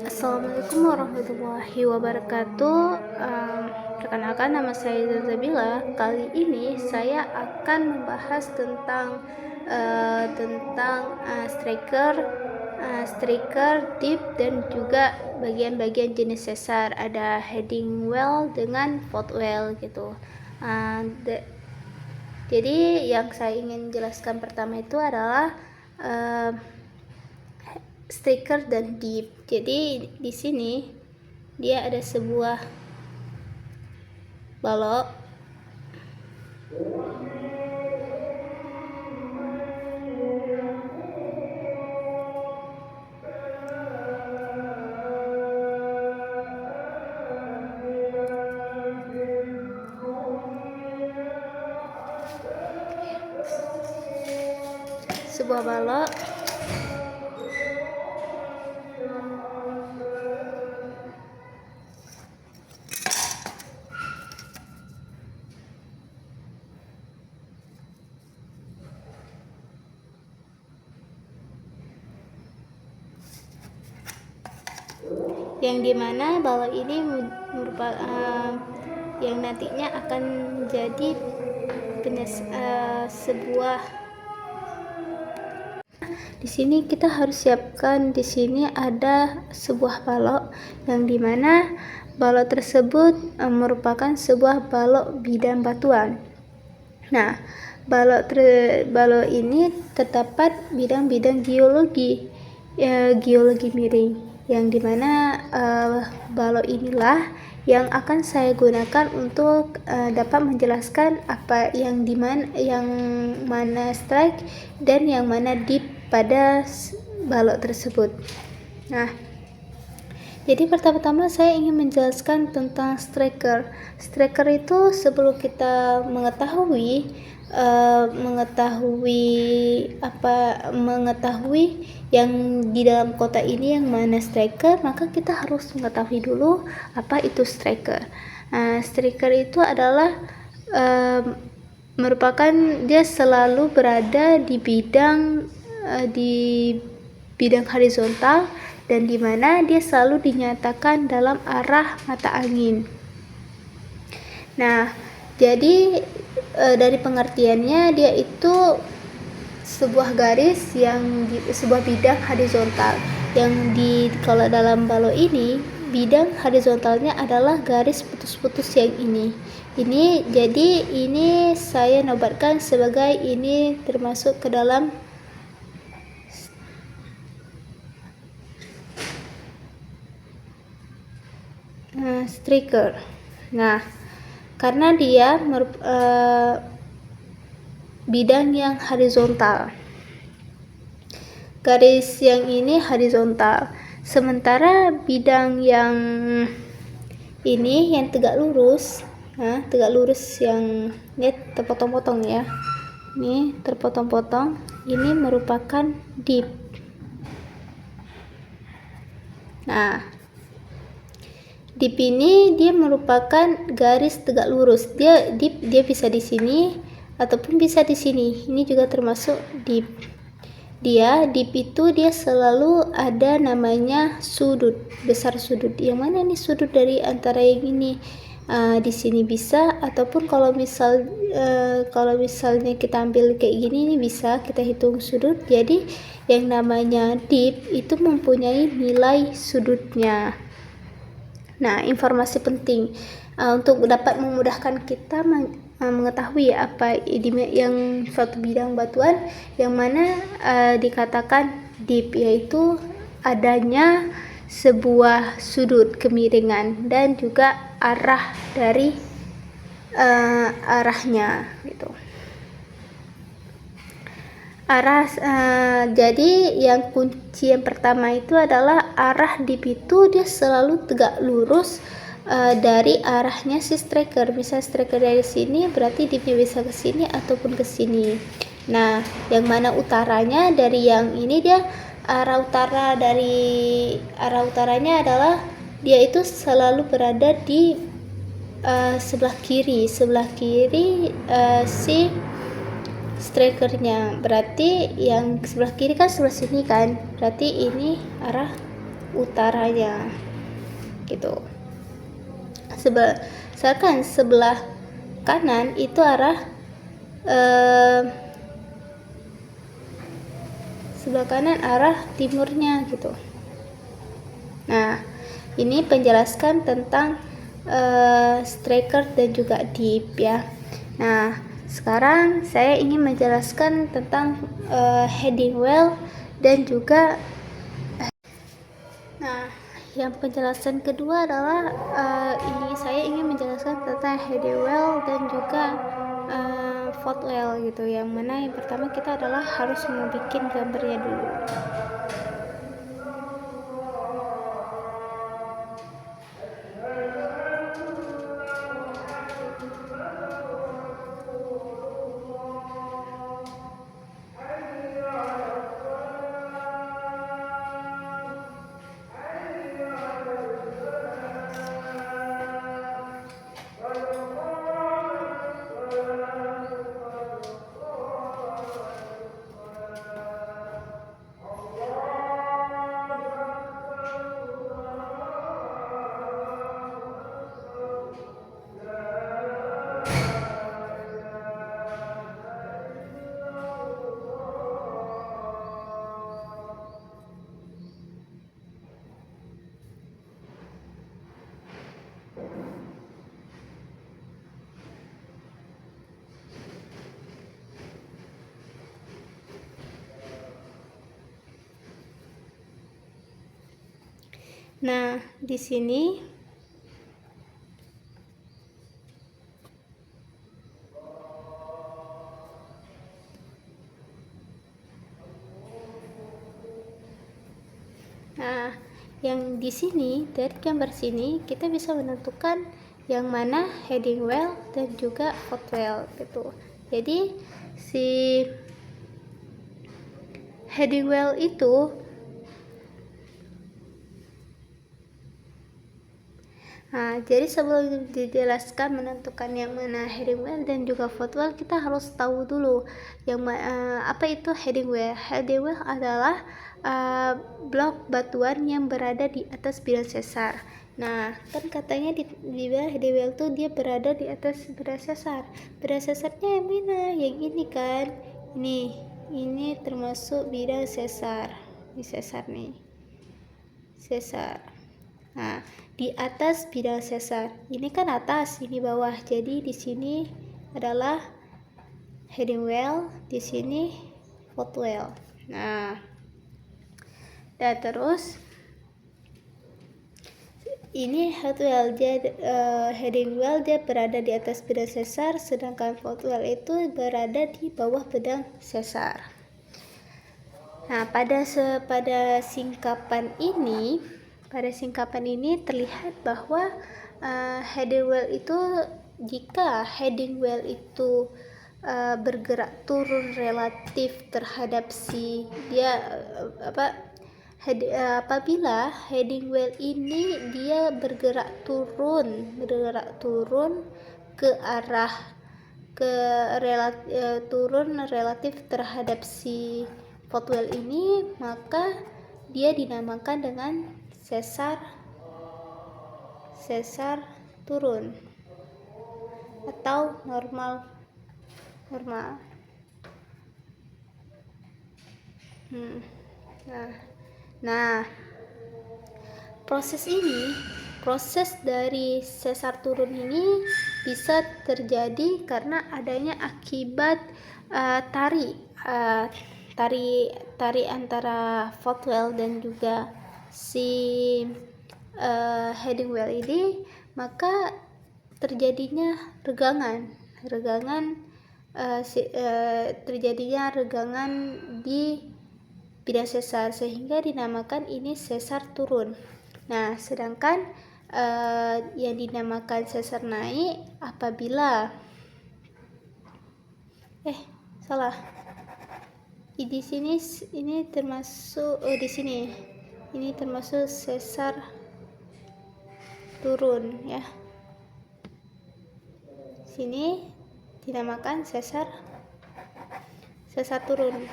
Assalamualaikum warahmatullahi wabarakatuh. Perkenalkan, nama saya Zazabila. Kali ini saya akan membahas tentang striker, dip, dan juga bagian-bagian jenis sesar. Ada heading well dengan float well gitu. Jadi yang saya ingin jelaskan pertama itu adalah striker dan dip. Jadi di sini dia ada sebuah balok yang dimana balok ini merupakan yang nantinya akan menjadi sebuah. Di sini kita harus siapkan, di sini ada sebuah balok yang dimana balok tersebut merupakan sebuah balok bidang batuan. Nah, balok ini terdapat bidang-bidang geologi miring, yang dimana balok inilah yang akan saya gunakan untuk dapat menjelaskan apa yang mana strike dan yang mana dip pada balok tersebut. Nah, jadi pertama-tama saya ingin menjelaskan tentang striker. Striker itu sebelum kita mengetahui yang di dalam kotak ini yang mana striker, maka kita harus mengetahui dulu apa itu striker. Striker itu adalah merupakan dia selalu berada di bidang horizontal, dan dimana dia selalu dinyatakan dalam arah mata angin. Nah, jadi dari pengertiannya dia itu sebuah garis sebuah bidang horizontal yang kalau dalam balok ini bidang horizontalnya adalah garis putus-putus yang ini. Jadi ini saya nobatkan sebagai ini termasuk ke dalam striker. Nah, karena dia bidang yang horizontal, garis yang ini horizontal, sementara bidang yang ini yang tegak lurus yang terpotong-potong ya, ini terpotong-potong, ini merupakan dip. Nah, dip ini dia merupakan garis tegak lurus. Dia bisa di sini ataupun bisa di sini. Ini juga termasuk dip. Dip itu dia selalu ada namanya sudut, besar sudut. Yang mana nih sudut dari antara yang ini? Di sini bisa, ataupun kalau misalnya kita ambil kayak gini, ini bisa kita hitung sudut. Jadi yang namanya dip itu mempunyai nilai sudutnya. Nah, informasi penting untuk dapat memudahkan kita mengetahui apa yang suatu bidang batuan yang mana dikatakan dip, yaitu adanya sebuah sudut kemiringan dan juga arah dari arahnya gitu. Jadi yang kunci yang pertama itu adalah arah dip itu dia selalu tegak lurus dari arahnya si striker. Misal striker dari sini, berarti dipnya bisa ke sini ataupun ke sini. Nah, yang mana utaranya dari yang ini, dia arah utaranya adalah dia itu selalu berada di sebelah kiri si strikernya. Berarti yang sebelah kiri kan sebelah sini kan, berarti ini arah utaranya gitu. Misalkan sebelah kanan itu arah sebelah kanan arah timurnya gitu. Nah, ini penjelaskan tentang striker dan juga deep ya. Nah, sekarang saya ingin menjelaskan tentang heading well dan juga yang penjelasan kedua adalah ini saya ingin menjelaskan tentang heading well dan juga footwell gitu. Yang mana yang pertama kita adalah harus membuat gambarnya dulu. Nah, di sini yang di sini dari gambar sini kita bisa menentukan yang mana heading well dan juga footwell gitu. Jadi si heading well itu jadi sebelum dijelaskan menentukan yang mana heading well dan juga footwell, kita harus tahu dulu yang apa itu heading well. Heading well adalah blok batuan yang berada di atas bidang sesar. Nah, kan katanya di heading well tuh dia berada di atas bidang sesar. Bidang sesarnya yang mana? Yang ini kan? Ini termasuk bidang sesar. Ini sesar nih. Sesar. Nah, di atas bidang sesar. Ini kan atas, ini bawah. Jadi di sini adalah heading well, di sini footwell. Nah, dan terus ini footwell dia heading well dia berada di atas bidang sesar, sedangkan footwell itu berada di bawah bidang sesar. Nah, pada singkapan ini terlihat bahwa heading well itu, jika heading well itu bergerak turun relatif terhadap apabila heading well ini dia bergerak turun ke arah turun relatif terhadap si footwell ini, maka dia dinamakan dengan sesar turun atau normal. Nah, proses dari sesar turun ini bisa terjadi karena adanya akibat tari antara footwell dan juga si heading well ini, maka terjadinya regangan di bidang sesar, sehingga dinamakan ini sesar turun. Nah, sedangkan yang dinamakan sesar naik apabila di sini ini termasuk di sini ini termasuk sesar turun ya. Sini dinamakan sesar turun.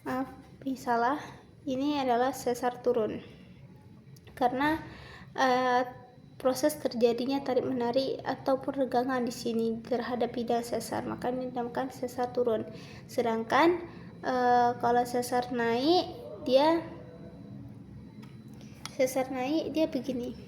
Maaf, ini salah. ini adalah sesar turun, karena proses terjadinya tarik menarik atau peregangan di sini terhadap bidang sesar, maka ini dinamakan sesar turun. Sedangkan kalau sesar naik dia begini.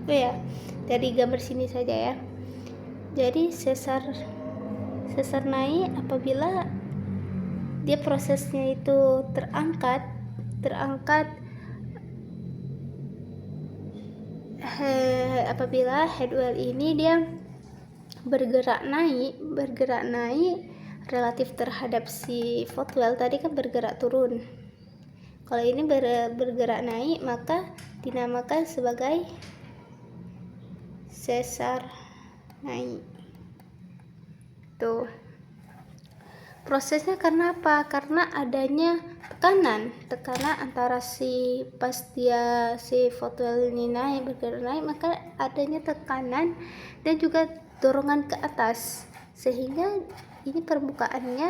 Oh ya, dari gambar sini saja ya. Jadi sesar naik apabila dia prosesnya itu terangkat apabila head well ini dia bergerak naik relatif terhadap si footwell tadi kan bergerak turun. Kalau ini bergerak naik, maka dinamakan sebagai sesar naik. Tuh. Prosesnya karena apa? Karena adanya tekanan antara si footwell ini bergerak naik, maka adanya tekanan dan juga dorongan ke atas, sehingga ini permukaannya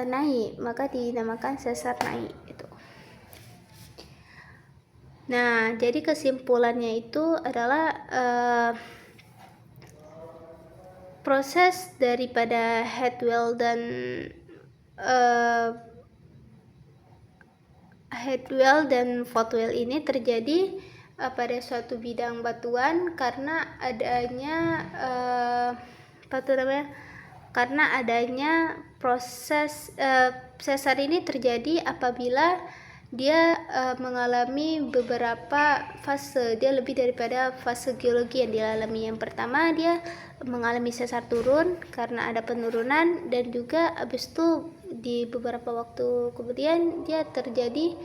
naik, maka dinamakan sesar naik itu. Nah, jadi kesimpulannya itu adalah proses daripada headwell dan footwell ini terjadi pada suatu bidang batuan karena adanya proses sesar ini terjadi apabila dia mengalami beberapa fase. Dia lebih daripada fase geologi yang dialami. Yang pertama, dia mengalami sesar turun karena ada penurunan, dan juga habis itu di beberapa waktu kemudian dia terjadi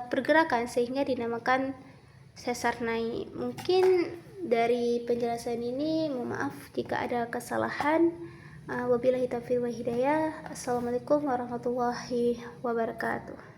pergerakan sehingga dinamakan sesar naik. Mungkin dari penjelasan ini, mohon maaf jika ada kesalahan. Wabillahi taufiq wal hidayah. Assalamualaikum warahmatullahi wabarakatuh.